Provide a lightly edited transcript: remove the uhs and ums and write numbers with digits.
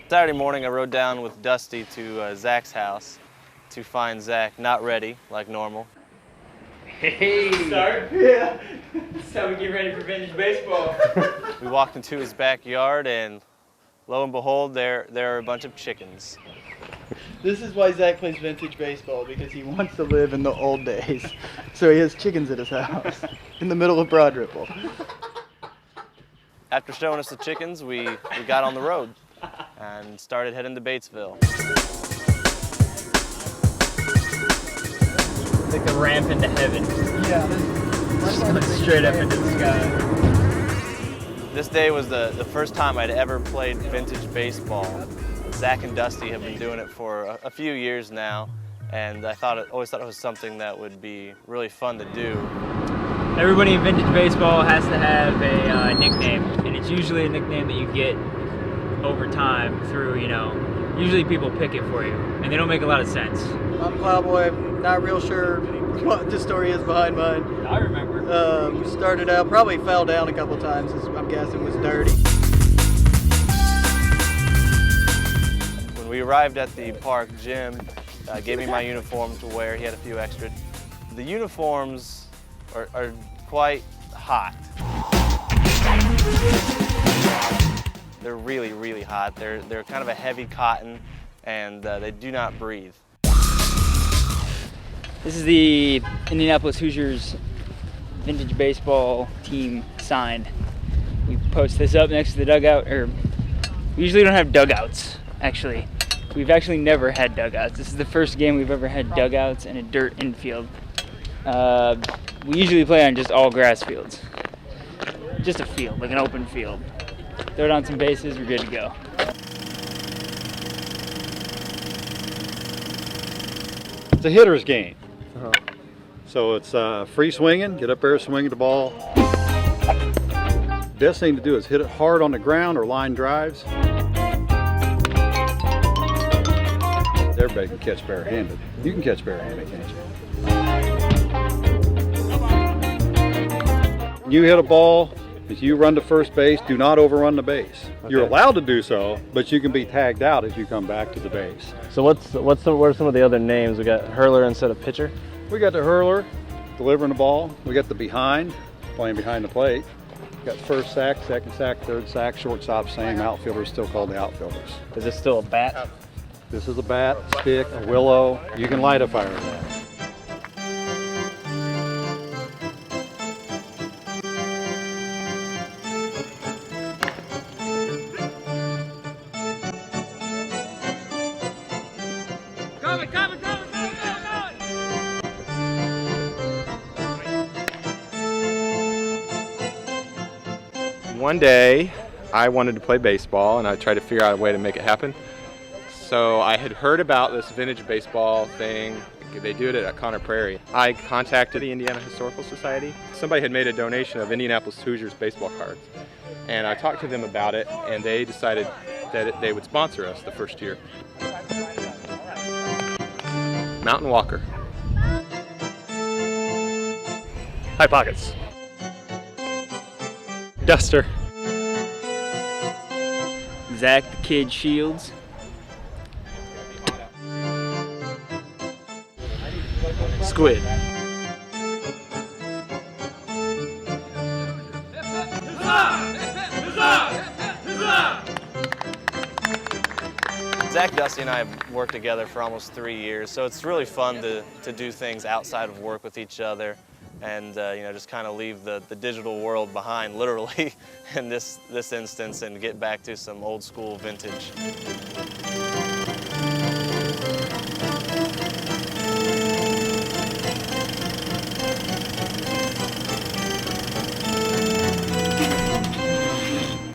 Saturday morning, I rode down with Dusty to Zach's house to find Zach not ready, like normal. Hey! Start? Yeah. That's how we get ready for vintage baseball. We walked into his backyard, and lo and behold, there are a bunch of chickens. This is why Zach plays vintage baseball, because he wants to live in the old days. So he has chickens at his house in the middle of Broad Ripple. After showing us the chickens, we got on the road and started heading to Batesville. It's like the ramp into heaven. Yeah. Just going straight up into the sky. This day was the first time I'd ever played vintage baseball. Zach and Dusty have been doing it for a few years now, and I always thought it was something that would be really fun to do. Everybody in vintage baseball has to have a nickname, and it's usually a nickname that you get over time through, usually people pick it for you, and they don't make a lot of sense. I'm Plowboy. Not real sure what the story is behind mine. I remember. Started out, probably fell down a couple times, I'm guessing was dirty. When we arrived at the park, Jim gave me my uniform to wear. He had a few extra. The uniforms are quite hot. They're really, really hot. They're kind of a heavy cotton, and they do not breathe. This is the Indianapolis Hoosiers vintage baseball team sign. We post this up next to the dugout, or we usually don't have dugouts, actually. We've actually never had dugouts. This is the first game we've ever had dugouts and a dirt infield. We usually play on just all grass fields. Just a field, like an open field. Throw it on some bases, we're good to go. It's a hitter's game. So it's free swinging, get up there swinging the ball. Best thing to do is hit it hard on the ground or line drives. Everybody can catch barehanded. You can catch barehanded, can't you? You hit a ball, if you run to first base, do not overrun the base. Okay. You're allowed to do so, but you can be tagged out as you come back to the base. So what are some of the other names? We got hurler instead of pitcher? We got the hurler, delivering the ball. We got the behind, playing behind the plate. We got first sack, second sack, third sack, shortstop, same. Outfielders still called the outfielders. Is this still a bat? This is a bat, stick, a willow. You can light a fire with that. One day, I wanted to play baseball, and I tried to figure out a way to make it happen. So I had heard about this vintage baseball thing. They do it at Conner Prairie. I contacted the Indiana Historical Society. Somebody had made a donation of Indianapolis Hoosiers baseball cards, and I talked to them about it, and they decided that they would sponsor us the first year. Mountain Walker. High Pockets. Duster. Zach the Kid Shields. Squid. Zach, Dusty, and I have worked together for almost 3 years, so it's really fun to do things outside of work with each other, and just kind of leave the digital world behind, literally, in this instance, and get back to some old school vintage.